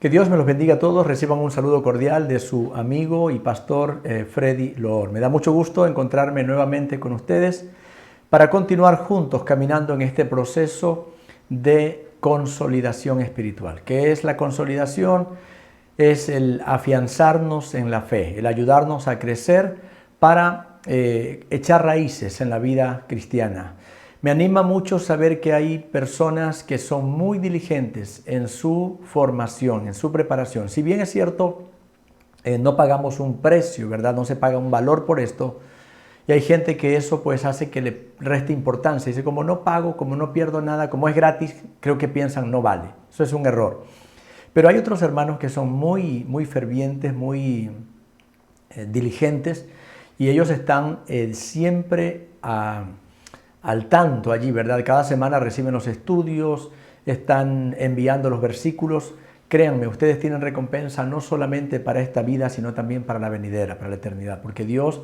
Que Dios me los bendiga a todos. Reciban un saludo cordial de su amigo y pastor Freddy Loor. Me da mucho gusto encontrarme nuevamente con ustedes para continuar juntos caminando en este proceso de consolidación espiritual. ¿Qué es la consolidación? Es el afianzarnos en la fe, el ayudarnos a crecer para echar raíces en la vida cristiana. Me anima mucho saber que hay personas que son muy diligentes en su formación, en su preparación. Si bien es cierto, no pagamos un precio, ¿verdad? No se paga un valor por esto. Y hay gente que eso pues hace que le reste importancia. Dice, como no pago, como no pierdo nada, como es gratis, creo que piensan no vale. Eso es un error. Pero hay otros hermanos que son muy fervientes, muy diligentes, y ellos están siempre al tanto allí, ¿verdad? Cada semana reciben los estudios, están enviando los versículos. Créanme, ustedes tienen recompensa no solamente para esta vida, sino también para la venidera, para la eternidad, porque Dios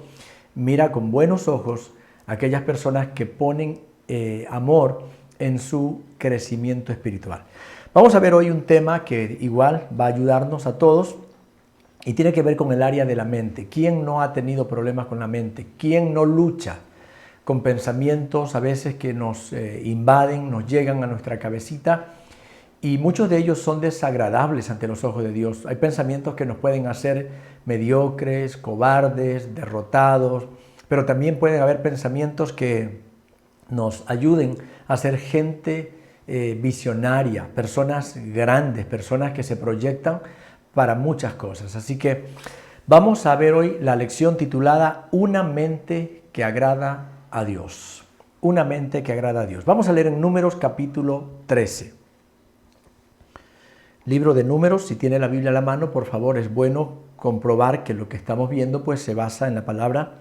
mira con buenos ojos a aquellas personas que ponen amor en su crecimiento espiritual. Vamos a ver hoy un tema que igual va a ayudarnos a todos y tiene que ver con el área de la mente. ¿Quién no ha tenido problemas con la mente? ¿Quién no lucha con pensamientos a veces que nos invaden, nos llegan a nuestra cabecita? Y muchos de ellos son desagradables ante los ojos de Dios. Hay pensamientos que nos pueden hacer mediocres, cobardes, derrotados, pero también pueden haber pensamientos que nos ayuden a ser gente visionaria, personas grandes, personas que se proyectan para muchas cosas. Así que vamos a ver hoy la lección titulada Una mente que agrada a Dios. Una mente que agrada a Dios. Vamos a leer en Números capítulo 13. Libro de Números, si tiene la Biblia a la mano, por favor, es bueno comprobar que lo que estamos viendo pues se basa en la palabra.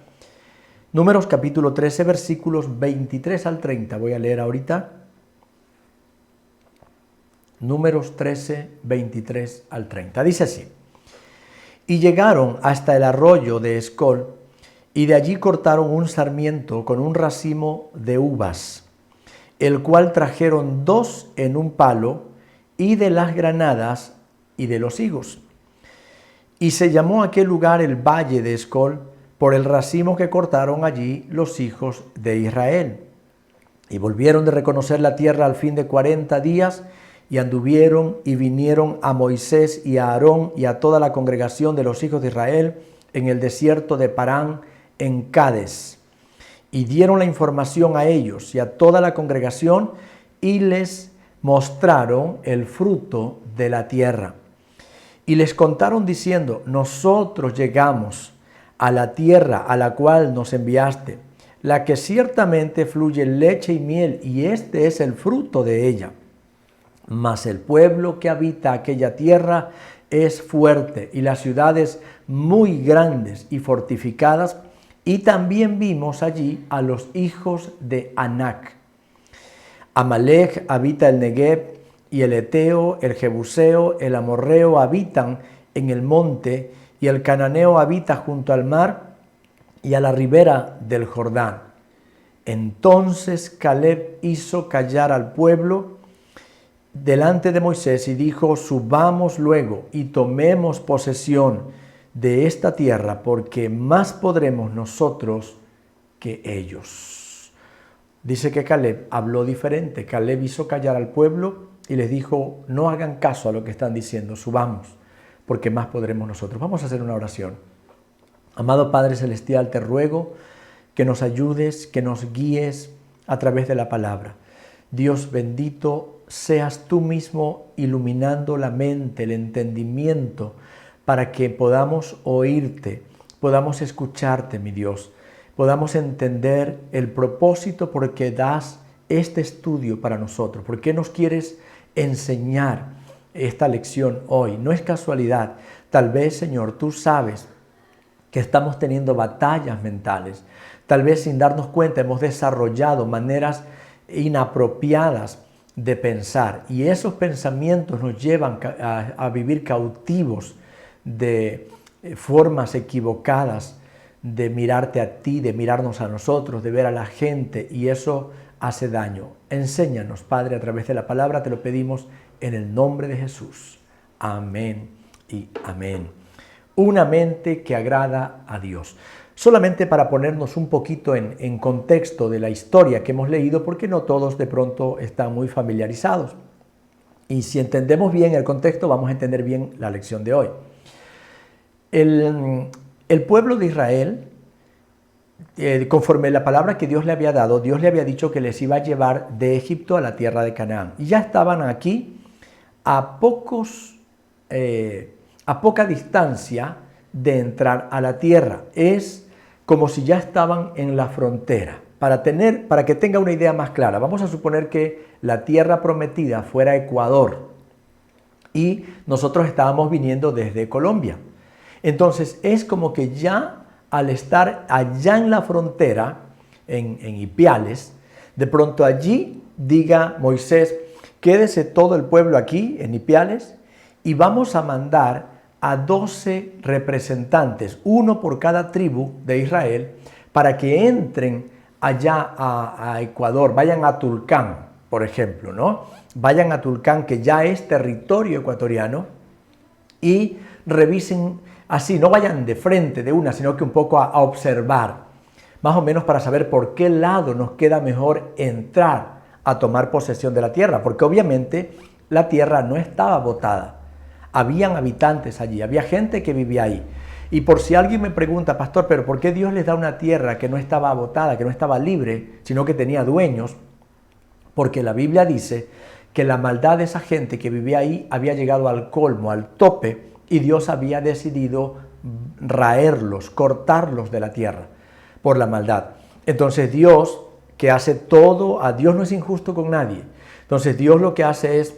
Números capítulo 13, versículos 23 al 30. Voy a leer ahorita. Números 13, 23 al 30. Dice así. Y llegaron hasta el arroyo de Escol, y de allí cortaron un sarmiento con un racimo de uvas, el cual trajeron 2 en un palo, y de las granadas y de los higos. Y se llamó aquel lugar el Valle de Escol, por el racimo que cortaron allí los hijos de Israel. Y volvieron de reconocer la tierra al fin de 40 días, y anduvieron y vinieron a Moisés y a Aarón y a toda la congregación de los hijos de Israel en el desierto de Parán, en Cades. Y dieron la información a ellos y a toda la congregación, y les mostraron el fruto de la tierra. Y les contaron diciendo, nosotros llegamos a la tierra a la cual nos enviaste, la que ciertamente fluye leche y miel, y este es el fruto de ella. Mas el pueblo que habita aquella tierra es fuerte, y las ciudades muy grandes y fortificadas, y también vimos allí a los hijos de Anac. Amalec habita el Negev, y el Eteo, el Jebuseo, el Amorreo habitan en el monte, y el Cananeo habita junto al mar y a la ribera del Jordán. Entonces Caleb hizo callar al pueblo delante de Moisés y dijo, subamos luego y tomemos posesión de esta tierra, porque más podremos nosotros que ellos. Dice que Caleb habló diferente. Caleb hizo callar al pueblo y les dijo, no hagan caso a lo que están diciendo, subamos, porque más podremos nosotros. Vamos a hacer una oración. Amado Padre Celestial, te ruego que nos ayudes, que nos guíes a través de la palabra. Dios bendito, seas tú mismo iluminando la mente, el entendimiento, para que podamos oírte, podamos escucharte, mi Dios, podamos entender el propósito por que das este estudio para nosotros, por qué nos quieres enseñar esta lección hoy. No es casualidad. Tal vez, Señor, tú sabes que estamos teniendo batallas mentales. Tal vez sin darnos cuenta hemos desarrollado maneras inapropiadas de pensar, y esos pensamientos nos llevan a vivir cautivos de formas equivocadas de mirarte a ti, de mirarnos a nosotros, de ver a la gente, y eso hace daño. Enséñanos, Padre, a través de la palabra, te lo pedimos en el nombre de Jesús. Amén y amén. Una mente que agrada a Dios. Solamente para ponernos un poquito en contexto de la historia que hemos leído, porque no todos de pronto están muy familiarizados. Y si entendemos bien el contexto, vamos a entender bien la lección de hoy. El pueblo de Israel, conforme la palabra que Dios le había dado, Dios le había dicho que les iba a llevar de Egipto a la tierra de Canaán. Y ya estaban aquí a poca distancia de entrar a la tierra. Es como si ya estaban en la frontera. Para que tenga una idea más clara, vamos a suponer que la tierra prometida fuera Ecuador y nosotros estábamos viniendo desde Colombia. Entonces es como que ya al estar allá en la frontera, en Ipiales, de pronto allí diga Moisés, quédese todo el pueblo aquí en Ipiales y vamos a mandar a 12 representantes, uno por cada tribu de Israel, para que entren allá a Ecuador, vayan a Tulcán, por ejemplo, ¿no? Vayan a Tulcán, que ya es territorio ecuatoriano, y revisen así, no vayan de frente de una, sino que un poco a observar, más o menos para saber por qué lado nos queda mejor entrar a tomar posesión de la tierra, porque obviamente la tierra no estaba votada. Habían habitantes allí, había gente que vivía ahí. Y por si alguien me pregunta, pastor, pero ¿por qué Dios les da una tierra que no estaba votada, que no estaba libre, sino que tenía dueños? Porque la Biblia dice que la maldad de esa gente que vivía ahí había llegado al colmo, al tope, y Dios había decidido raerlos, cortarlos de la tierra por la maldad. Entonces Dios, que hace todo, a Dios no es injusto con nadie. Entonces Dios lo que hace es,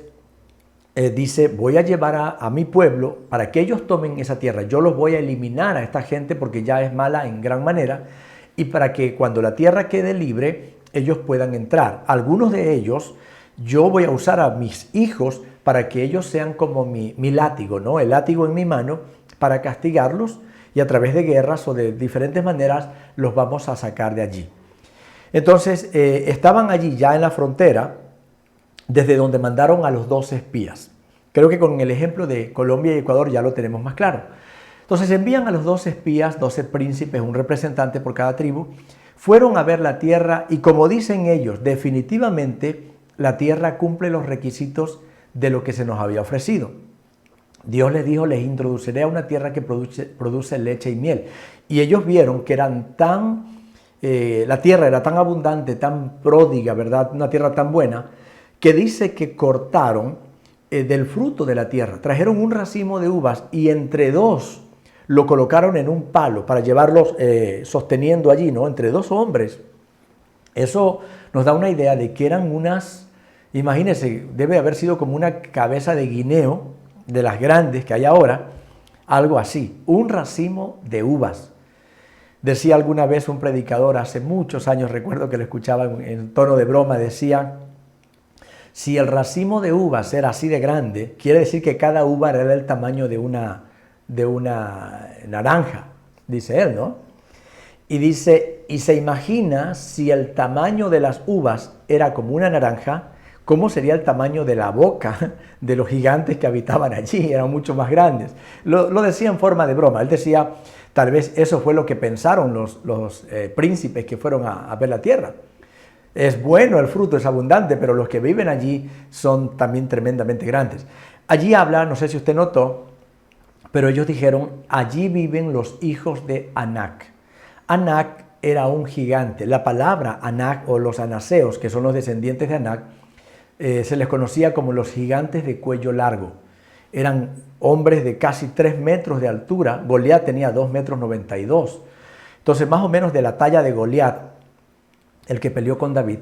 dice, voy a llevar a mi pueblo para que ellos tomen esa tierra. Yo los voy a eliminar a esta gente porque ya es mala en gran manera y para que cuando la tierra quede libre, ellos puedan entrar. Algunos de ellos, yo voy a usar a mis hijos para que ellos sean como mi látigo, ¿no? El látigo en mi mano para castigarlos y a través de guerras o de diferentes maneras los vamos a sacar de allí. Entonces, estaban allí ya en la frontera, desde donde mandaron a los 12 espías. Creo que con el ejemplo de Colombia y Ecuador ya lo tenemos más claro. Entonces envían a los 12 espías, 12 príncipes, un representante por cada tribu, fueron a ver la tierra y como dicen ellos, definitivamente la tierra cumple los requisitos de lo que se nos había ofrecido. Dios les dijo, les introduciré a una tierra que produce leche y miel. Y ellos vieron que la tierra era tan abundante, tan pródiga, ¿verdad? Una tierra tan buena, que dice que cortaron del fruto de la tierra. Trajeron un racimo de uvas y entre dos lo colocaron en un palo para llevarlos sosteniendo allí, ¿no? Entre dos hombres. Eso nos da una idea de que eran unas, imagínense, debe haber sido como una cabeza de guineo, de las grandes que hay ahora, algo así, un racimo de uvas. Decía alguna vez un predicador, hace muchos años, recuerdo que lo escuchaba en tono de broma, decía, si el racimo de uvas era así de grande, quiere decir que cada uva era el tamaño de una naranja, dice él, ¿no? Y dice, y se imagina si el tamaño de las uvas era como una naranja, ¿cómo sería el tamaño de la boca de los gigantes que habitaban allí? Eran mucho más grandes. Lo decía en forma de broma. Él decía, tal vez eso fue lo que pensaron los príncipes que fueron a ver la tierra. Es bueno, el fruto es abundante, pero los que viven allí son también tremendamente grandes. Allí habla, no sé si usted notó, pero ellos dijeron, allí viven los hijos de Anac. Anac era un gigante. La palabra Anac o los anaseos, que son los descendientes de Anac, se les conocía como los gigantes de cuello largo. Eran hombres de casi 3 metros de altura. Goliat tenía 2,92 metros. Entonces, más o menos de la talla de Goliat, el que peleó con David.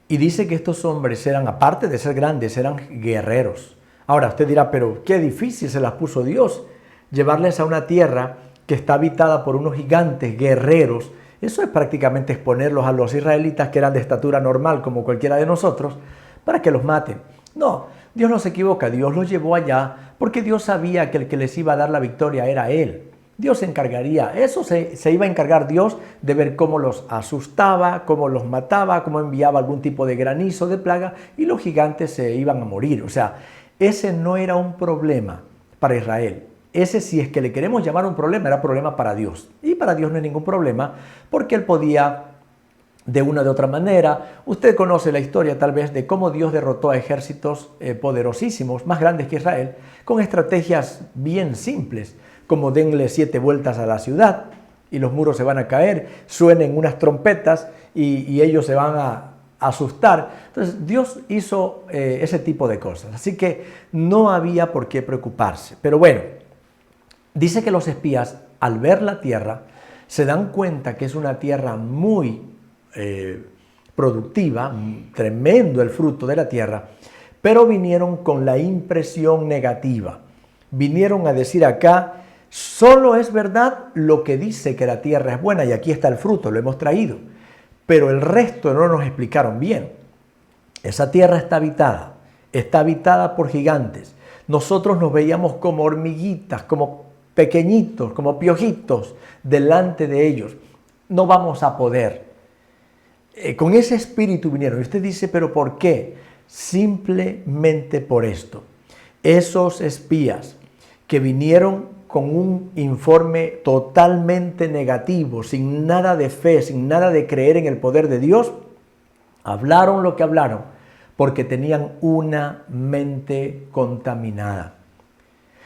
Y dice que estos hombres eran, aparte de ser grandes, eran guerreros. Ahora, usted dirá, pero qué difícil se las puso Dios, llevarles a una tierra que está habitada por unos gigantes guerreros. Eso es prácticamente exponerlos a los israelitas, que eran de estatura normal, como cualquiera de nosotros, para que los maten. No, Dios no se equivoca, Dios los llevó allá porque Dios sabía que el que les iba a dar la victoria era Él. Dios se encargaría, eso se iba a encargar Dios de ver cómo los asustaba, cómo los mataba, cómo enviaba algún tipo de granizo, de plaga, y los gigantes se iban a morir. O sea, ese no era un problema para Israel. Ese, si es que le queremos llamar un problema, era problema para Dios. Y para Dios no es ningún problema, porque Él podía, de una de otra manera. Usted conoce la historia tal vez de cómo Dios derrotó a ejércitos poderosísimos, más grandes que Israel, con estrategias bien simples, como denle 7 vueltas a la ciudad y los muros se van a caer, suenen unas trompetas y ellos se van a asustar. Entonces Dios hizo ese tipo de cosas, así que no había por qué preocuparse. Pero bueno, dice que los espías, al ver la tierra, se dan cuenta que es una tierra muy productiva, tremendo el fruto de la tierra, pero vinieron con la impresión negativa. Vinieron a decir acá, solo es verdad lo que dice que la tierra es buena y aquí está el fruto, lo hemos traído, pero el resto no nos explicaron bien. Esa tierra está habitada por gigantes. Nosotros nos veíamos como hormiguitas, como pequeñitos, como piojitos delante de ellos. No vamos a poder. Con ese espíritu vinieron. Y usted dice, ¿pero por qué? Simplemente por esto. Esos espías que vinieron con un informe totalmente negativo, sin nada de fe, sin nada de creer en el poder de Dios, hablaron lo que hablaron porque tenían una mente contaminada.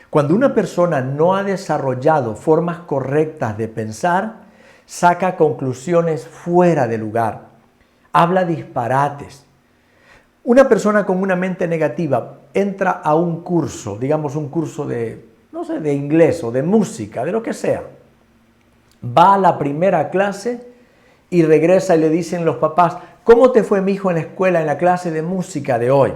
Cuando una persona no ha desarrollado formas correctas de pensar, saca conclusiones fuera de lugar, habla disparates. Una persona con una mente negativa entra a un curso, digamos un curso de, no sé, de inglés o de música, de lo que sea. Va a la primera clase y regresa y le dicen los papás, ¿cómo te fue mi hijo en la escuela, en la clase de música de hoy?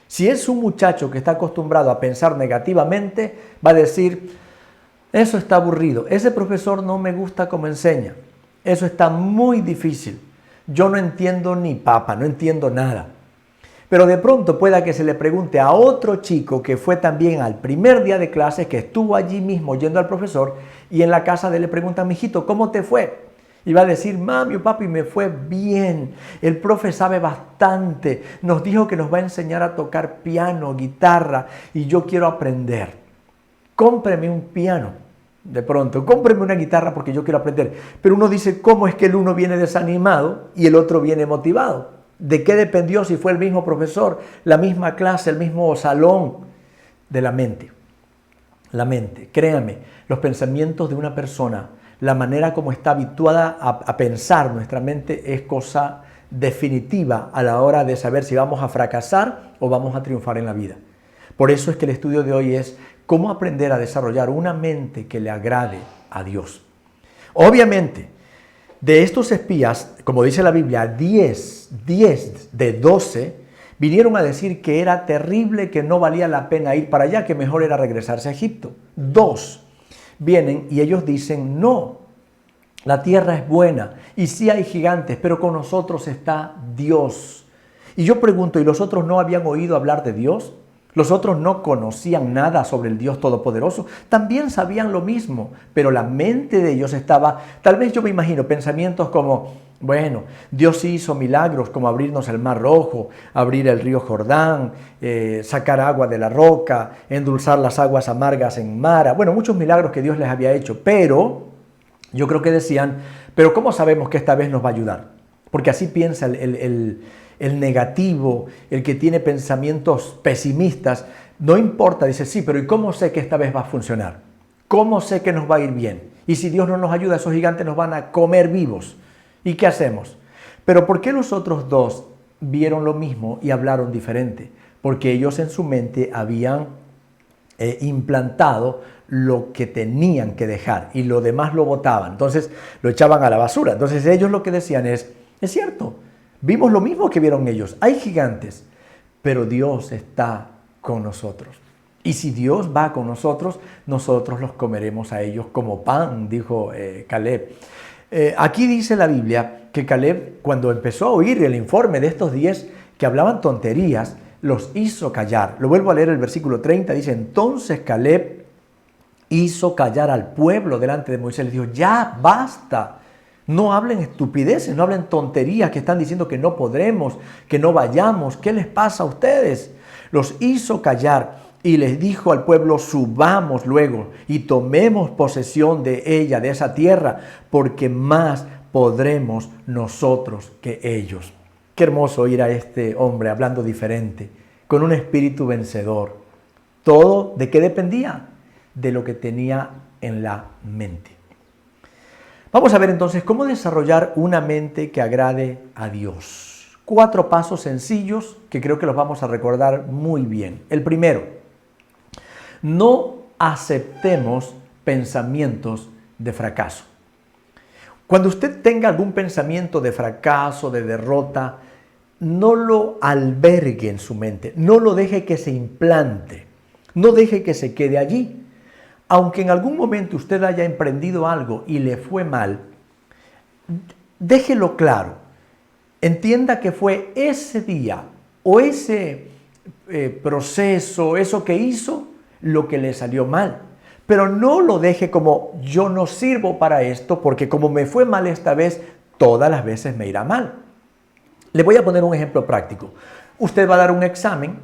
Si es un muchacho que está acostumbrado a pensar negativamente, va a decir, eso está aburrido, ese profesor no me gusta cómo enseña, eso está muy difícil, yo no entiendo ni papa, no entiendo nada. Pero de pronto pueda que se le pregunte a otro chico que fue también al primer día de clases, que estuvo allí mismo oyendo al profesor, y en la casa de él le preguntan, mijito, ¿cómo te fue? Y va a decir, mami o papi, me fue bien, el profe sabe bastante, nos dijo que nos va a enseñar a tocar piano, guitarra, y yo quiero aprender. Cómpreme un piano, de pronto, cómpreme una guitarra porque yo quiero aprender. Pero uno dice, ¿cómo es que el uno viene desanimado y el otro viene motivado? ¿De qué dependió si fue el mismo profesor, la misma clase, el mismo salón? De la mente. La mente, créame, los pensamientos de una persona, la manera como está habituada a pensar nuestra mente es cosa definitiva a la hora de saber si vamos a fracasar o vamos a triunfar en la vida. Por eso es que el estudio de hoy es cómo aprender a desarrollar una mente que le agrade a Dios. Obviamente, de estos espías, como dice la Biblia, 10 de 12 vinieron a decir que era terrible, que no valía la pena ir para allá, que mejor era regresarse a Egipto. 2 vienen y ellos dicen, no, la tierra es buena y sí hay gigantes, pero con nosotros está Dios. Y yo pregunto, ¿y los otros no habían oído hablar de Dios? ¿Los otros no conocían nada sobre el Dios Todopoderoso? También sabían lo mismo, pero la mente de ellos estaba, tal vez yo me imagino, pensamientos como, bueno, Dios sí hizo milagros como abrirnos el Mar Rojo, abrir el río Jordán, sacar agua de la roca, endulzar las aguas amargas en Mara. Bueno, muchos milagros que Dios les había hecho, pero yo creo que decían, pero ¿cómo sabemos que esta vez nos va a ayudar? Porque así piensa el negativo, el que tiene pensamientos pesimistas. No importa, dice, sí, pero ¿y cómo sé que esta vez va a funcionar? ¿Cómo sé que nos va a ir bien? Y si Dios no nos ayuda, esos gigantes nos van a comer vivos. ¿Y qué hacemos? Pero ¿por qué los otros dos vieron lo mismo y hablaron diferente? Porque ellos en su mente habían implantado lo que tenían que dejar y lo demás lo botaban. Entonces lo echaban a la basura. Entonces ellos lo que decían es cierto, vimos lo mismo que vieron ellos. Hay gigantes, pero Dios está con nosotros. Y si Dios va con nosotros, nosotros los comeremos a ellos como pan, dijo Caleb. Aquí dice la Biblia que Caleb, cuando empezó a oír el informe de estos 10 que hablaban tonterías, los hizo callar. Lo vuelvo a leer el versículo 30, dice, entonces Caleb hizo callar al pueblo delante de Moisés. Les dijo, ya basta, no hablen estupideces, no hablen tonterías que están diciendo que no podremos, que no vayamos. ¿Qué les pasa a ustedes? Los hizo callar y les dijo al pueblo: subamos luego y tomemos posesión de ella, de esa tierra, porque más podremos nosotros que ellos. Qué hermoso oír a este hombre hablando diferente, con un espíritu vencedor. ¿Todo de qué dependía? De lo que tenía en la mente. Vamos a ver entonces cómo desarrollar una mente que agrade a Dios. 4 pasos sencillos que creo que los vamos a recordar muy bien. El primero: no aceptemos pensamientos de fracaso. Cuando usted tenga algún pensamiento de fracaso, de derrota, no lo albergue en su mente, no lo deje que se implante, no deje que se quede allí. Aunque en algún momento usted haya emprendido algo y le fue mal, déjelo claro. Entienda que fue ese día o ese proceso, eso que hizo, lo que le salió mal. Pero no lo deje como: yo no sirvo para esto porque como me fue mal esta vez, todas las veces me irá mal. Le voy a poner un ejemplo práctico. Usted va a dar un examen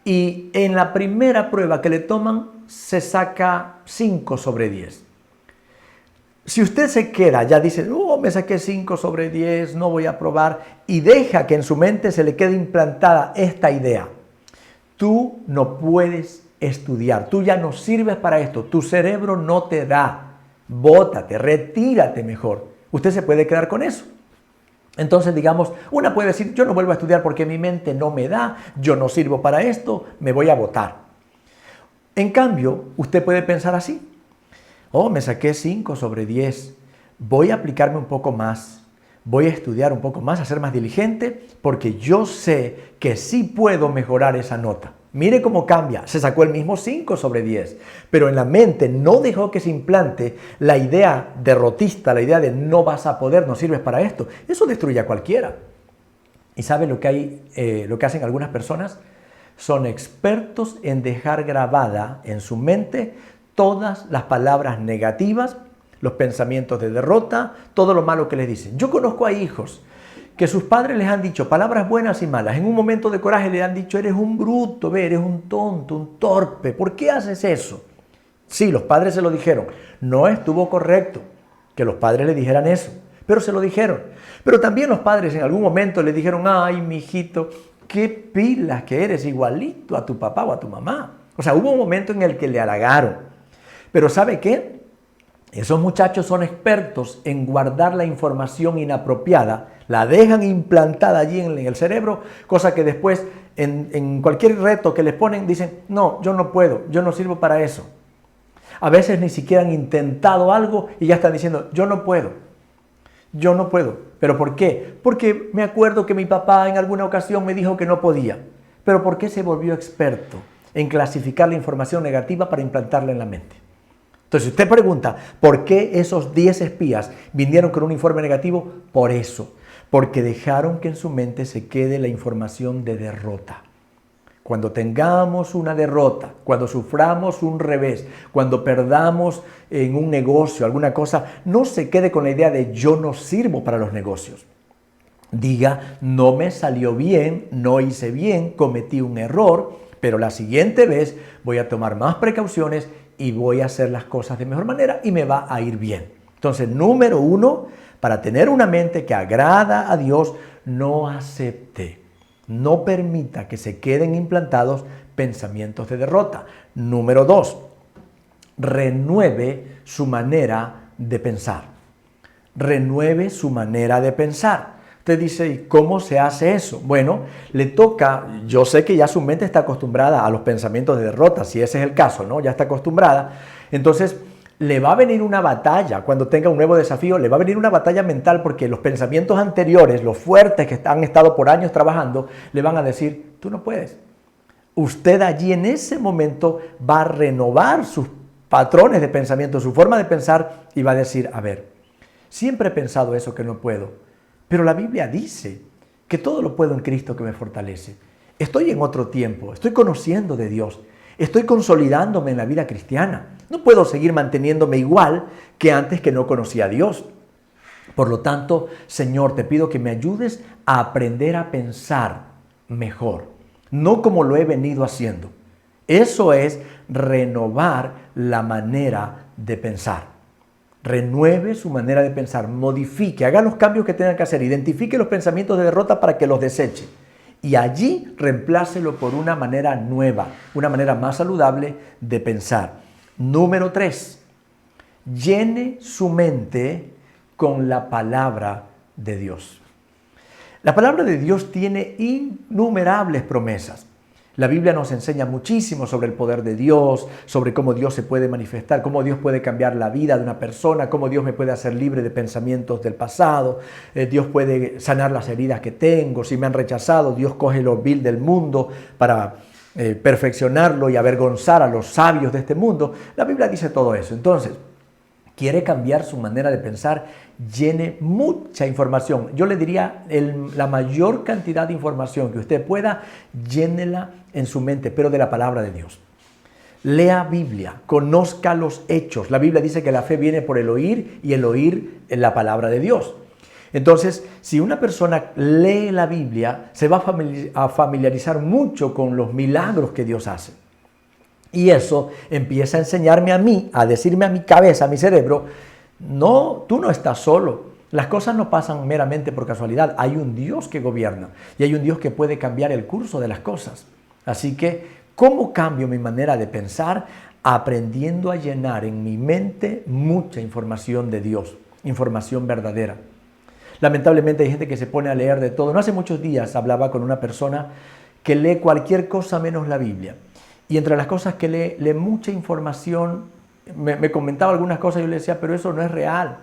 y en la primera prueba que le toman se saca 5 sobre 10. Si usted se queda, ya dice: me saqué 5 sobre 10, no voy a aprobar, y deja que en su mente se le quede implantada esta idea: tú no puedes estudiar, tú ya no sirves para esto, tu cerebro no te da, bótate, retírate mejor. Usted se puede quedar con eso. Entonces, digamos, una puede decir: yo no vuelvo a estudiar porque mi mente no me da, yo no sirvo para esto, me voy a botar. En cambio, usted puede pensar así: me saqué 5 sobre 10, voy a aplicarme un poco más, voy a estudiar un poco más, a ser más diligente, porque yo sé que sí puedo mejorar esa nota. Mire cómo cambia, se sacó el mismo 5 sobre 10, pero en la mente no dejó que se implante la idea derrotista, la idea de no vas a poder, no sirves para esto. Eso destruye a cualquiera. ¿Y sabe lo que hacen algunas personas? Son expertos en dejar grabada en su mente todas las palabras negativas, los pensamientos de derrota, todo lo malo que les dicen. Yo conozco a hijos que sus padres les han dicho palabras buenas y malas. En un momento de coraje le han dicho: eres un bruto, eres un tonto, un torpe. ¿Por qué haces eso? Sí, los padres se lo dijeron. No estuvo correcto que los padres le dijeran eso, pero se lo dijeron. Pero también los padres en algún momento le dijeron: ay, mijito, qué pilas que eres, igualito a tu papá o a tu mamá. O sea, hubo un momento en el que le halagaron. Pero ¿sabe qué? Esos muchachos son expertos en guardar la información inapropiada, la dejan implantada allí en el cerebro, cosa que después en cualquier reto que les ponen dicen: no, yo no puedo, yo no sirvo para eso. A veces ni siquiera han intentado algo y ya están diciendo: yo no puedo, yo no puedo. ¿Pero por qué? Porque me acuerdo que mi papá en alguna ocasión me dijo que no podía. ¿Pero por qué se volvió experto en clasificar la información negativa para implantarla en la mente? Entonces, si usted pregunta: ¿por qué esos 10 espías vinieron con un informe negativo? Por eso, porque dejaron que en su mente se quede la información de derrota. Cuando tengamos una derrota, cuando suframos un revés, cuando perdamos en un negocio, alguna cosa, no se quede con la idea de: yo no sirvo para los negocios. Diga: no me salió bien, no hice bien, cometí un error, pero la siguiente vez voy a tomar más precauciones y voy a hacer las cosas de mejor manera y me va a ir bien. Entonces, número 1, para tener una mente que agrada a Dios, no acepte, no permita que se queden implantados pensamientos de derrota. Número 2, renueve su manera de pensar. Renueve su manera de pensar. Usted dice: ¿y cómo se hace eso? Bueno, le toca, yo sé que ya su mente está acostumbrada a los pensamientos de derrota, si ese es el caso, ¿no? Ya está acostumbrada. Entonces, le va a venir una batalla, cuando tenga un nuevo desafío, le va a venir una batalla mental porque los pensamientos anteriores, los fuertes que han estado por años trabajando, le van a decir: tú no puedes. Usted allí en ese momento va a renovar sus patrones de pensamiento, su forma de pensar y va a decir: a ver, siempre he pensado eso que no puedo. Pero la Biblia dice que todo lo puedo en Cristo que me fortalece. Estoy en otro tiempo, estoy conociendo de Dios, estoy consolidándome en la vida cristiana. No puedo seguir manteniéndome igual que antes que no conocía a Dios. Por lo tanto, Señor, te pido que me ayudes a aprender a pensar mejor, no como lo he venido haciendo. Eso es renovar la manera de pensar. Renueve su manera de pensar, modifique, haga los cambios que tenga que hacer, identifique los pensamientos de derrota para que los deseche. Y allí reemplácelo por una manera nueva, una manera más saludable de pensar. Número 3, llene su mente con la palabra de Dios. La palabra de Dios tiene innumerables promesas. La Biblia nos enseña muchísimo sobre el poder de Dios, sobre cómo Dios se puede manifestar, cómo Dios puede cambiar la vida de una persona, cómo Dios me puede hacer libre de pensamientos del pasado, Dios puede sanar las heridas que tengo, si me han rechazado, Dios coge lo vil del mundo para perfeccionarlo y avergonzar a los sabios de este mundo. La Biblia dice todo eso. Entonces, quiere cambiar su manera de pensar, llene mucha información. Yo le diría la mayor cantidad de información que usted pueda, llénela en su mente, pero de la palabra de Dios. Lea Biblia, conozca los hechos. La Biblia dice que la fe viene por el oír y el oír en la palabra de Dios. Entonces, si una persona lee la Biblia, se va a familiarizar mucho con los milagros que Dios hace. Y eso empieza a enseñarme a mí, a decirme a mi cabeza, a mi cerebro, no, tú no estás solo. Las cosas no pasan meramente por casualidad. Hay un Dios que gobierna y hay un Dios que puede cambiar el curso de las cosas. Así que, ¿cómo cambio mi manera de pensar? Aprendiendo a llenar en mi mente mucha información de Dios, información verdadera. Lamentablemente hay gente que se pone a leer de todo. No hace muchos días hablaba con una persona que lee cualquier cosa menos la Biblia. Y entre las cosas que lee mucha información, me comentaba algunas cosas y yo le decía, pero eso no es real.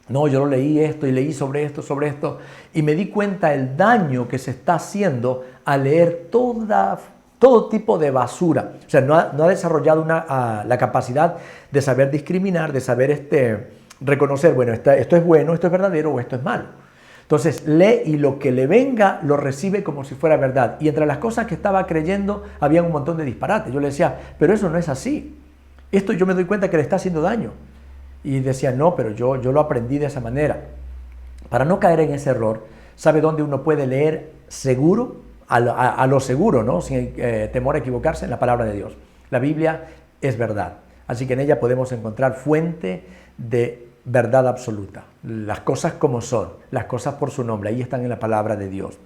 No, yo lo leí esto y leí sobre esto, y me di cuenta el daño que se está haciendo al leer todo tipo de basura. O sea, no ha desarrollado la capacidad de saber discriminar, de saber reconocer, bueno, esto es bueno, esto es verdadero o esto es malo. Entonces lee y lo que le venga lo recibe como si fuera verdad. Y entre las cosas que estaba creyendo había un montón de disparates. Yo le decía, pero eso no es así. Esto yo me doy cuenta que le está haciendo daño. Y decía, no, pero yo lo aprendí de esa manera. Para no caer en ese error, ¿sabe dónde uno puede leer seguro? A lo seguro, ¿no? Sin temor a equivocarse, en la palabra de Dios. La Biblia es verdad. Así que en ella podemos encontrar fuente de verdad absoluta, las cosas como son, las cosas por su nombre, ahí están en la palabra de Dios.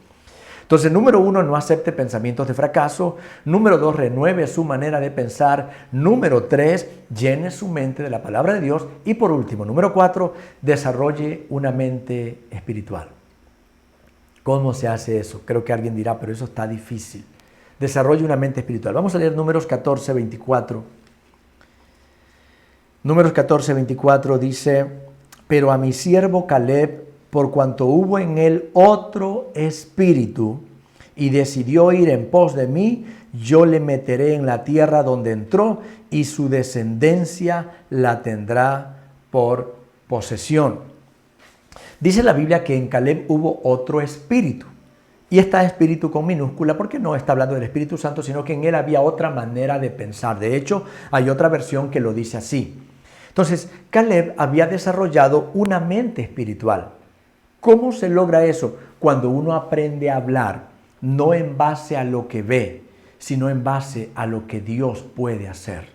Entonces, número 1, no acepte pensamientos de fracaso. Número 2, renueve su manera de pensar. Número 3, llene su mente de la palabra de Dios. Y por último, número 4, desarrolle una mente espiritual. ¿Cómo se hace eso? Creo que alguien dirá, pero eso está difícil. Desarrolle una mente espiritual. Vamos a leer Números 14, 24. Números 14, 24 dice, pero a mi siervo Caleb, por cuanto hubo en él otro espíritu y decidió ir en pos de mí, yo le meteré en la tierra donde entró y su descendencia la tendrá por posesión. Dice la Biblia que en Caleb hubo otro espíritu. Y está espíritu con minúscula porque no está hablando del Espíritu Santo, sino que en él había otra manera de pensar. De hecho, hay otra versión que lo dice así. Entonces, Caleb había desarrollado una mente espiritual. ¿Cómo se logra eso? Cuando uno aprende a hablar, no en base a lo que ve, sino en base a lo que Dios puede hacer.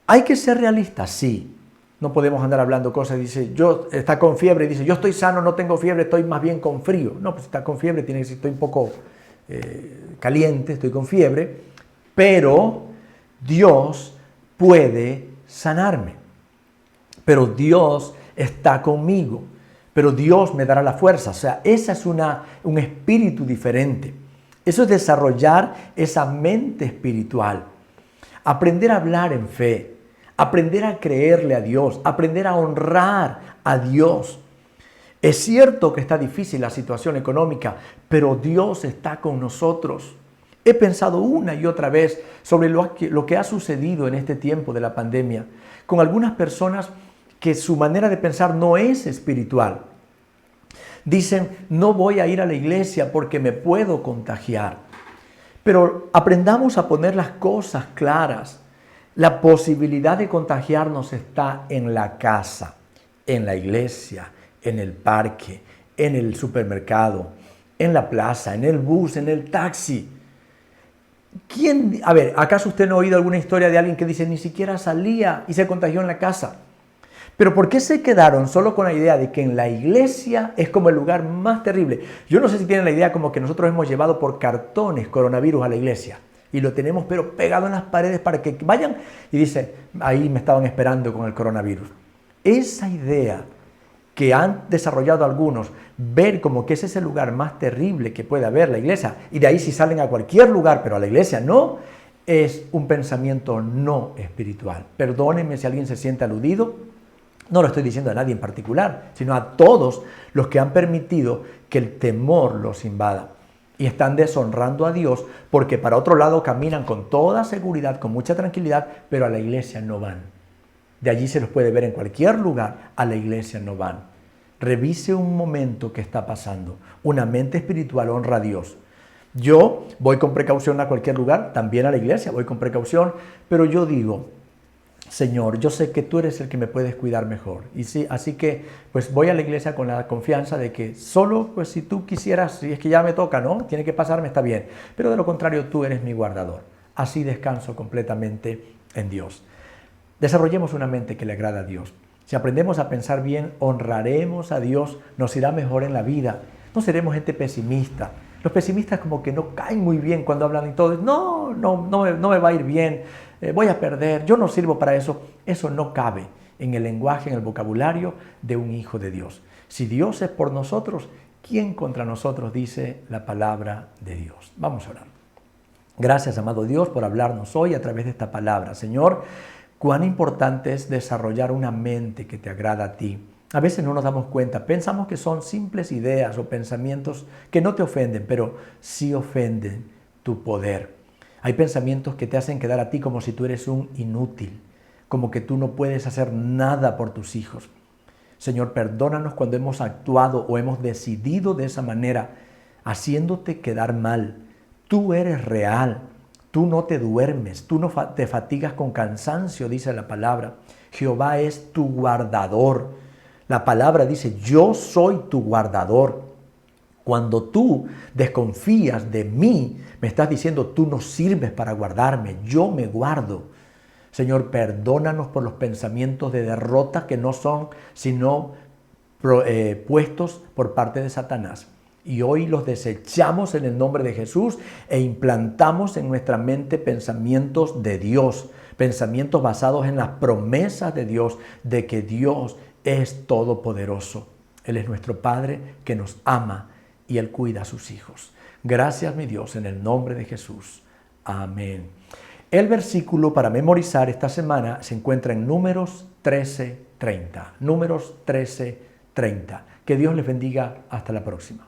Hay que ser realistas, sí. No podemos andar hablando cosas, está con fiebre, dice, yo estoy sano, no tengo fiebre, estoy más bien con frío. No, pues está con fiebre, tiene que decir, estoy un poco caliente, estoy con fiebre, pero Dios puede sanarme. Pero Dios está conmigo, pero Dios me dará la fuerza. O sea, ese es un espíritu diferente. Eso es desarrollar esa mente espiritual. Aprender a hablar en fe, aprender a creerle a Dios, aprender a honrar a Dios. Es cierto que está difícil la situación económica, pero Dios está con nosotros. He pensado una y otra vez sobre lo que ha sucedido en este tiempo de la pandemia, con algunas personas que su manera de pensar no es espiritual. Dicen, no voy a ir a la iglesia porque me puedo contagiar. Pero aprendamos a poner las cosas claras. La posibilidad de contagiarnos está en la casa, en la iglesia, en el parque, en el supermercado, en la plaza, en el bus, en el taxi. ¿Quién, a ver, acaso usted no ha oído alguna historia de alguien que dice ni siquiera salía y se contagió en la casa? Pero ¿por qué se quedaron solo con la idea de que en la iglesia es como el lugar más terrible? Yo no sé si tienen la idea como que nosotros hemos llevado por cartones coronavirus a la iglesia y lo tenemos pero pegado en las paredes para que vayan y dice, ahí me estaban esperando con el coronavirus. Esa idea que han desarrollado algunos, ver como que ese es el lugar más terrible que puede haber la iglesia, y de ahí si salen a cualquier lugar, pero a la iglesia no, es un pensamiento no espiritual. Perdónenme si alguien se siente aludido, no lo estoy diciendo a nadie en particular, sino a todos los que han permitido que el temor los invada. Y están deshonrando a Dios porque para otro lado caminan con toda seguridad, con mucha tranquilidad, pero a la iglesia no van. De allí se los puede ver en cualquier lugar, a la iglesia no van. Revise un momento que está pasando. Una mente espiritual honra a Dios. Yo voy con precaución a cualquier lugar, también a la iglesia voy con precaución, pero yo digo, Señor, yo sé que tú eres el que me puedes cuidar mejor. Y sí, así que pues voy a la iglesia con la confianza de que solo pues si tú quisieras, si es que ya me toca, ¿no? Tiene que pasarme, está bien. Pero de lo contrario, tú eres mi guardador. Así descanso completamente en Dios. Desarrollemos una mente que le agrada a Dios. Si aprendemos a pensar bien, honraremos a Dios, nos irá mejor en la vida. No seremos gente pesimista. Los pesimistas como que no caen muy bien cuando hablan y todo. No me va a ir bien, voy a perder, yo no sirvo para eso. Eso no cabe en el lenguaje, en el vocabulario de un hijo de Dios. Si Dios es por nosotros, ¿quién contra nosotros? Dice la palabra de Dios. Vamos a orar. Gracias, amado Dios, por hablarnos hoy a través de esta palabra. Señor, cuán importante es desarrollar una mente que te agrada a ti. A veces no nos damos cuenta, pensamos que son simples ideas o pensamientos que no te ofenden, pero sí ofenden tu poder. Hay pensamientos que te hacen quedar a ti como si tú eres un inútil, como que tú no puedes hacer nada por tus hijos. Señor, perdónanos cuando hemos actuado o hemos decidido de esa manera, haciéndote quedar mal. Tú eres real. Tú no te duermes, tú no te fatigas con cansancio, dice la palabra. Jehová es tu guardador. La palabra dice, yo soy tu guardador. Cuando tú desconfías de mí, me estás diciendo, tú no sirves para guardarme, yo me guardo. Señor, perdónanos por los pensamientos de derrota que no son sino puestos por parte de Satanás. Y hoy los desechamos en el nombre de Jesús e implantamos en nuestra mente pensamientos de Dios, pensamientos basados en las promesas de Dios, de que Dios es todopoderoso. Él es nuestro Padre que nos ama y Él cuida a sus hijos. Gracias, mi Dios, en el nombre de Jesús. Amén. El versículo para memorizar esta semana se encuentra en Números 13:30. Números 13:30. Que Dios les bendiga. Hasta la próxima.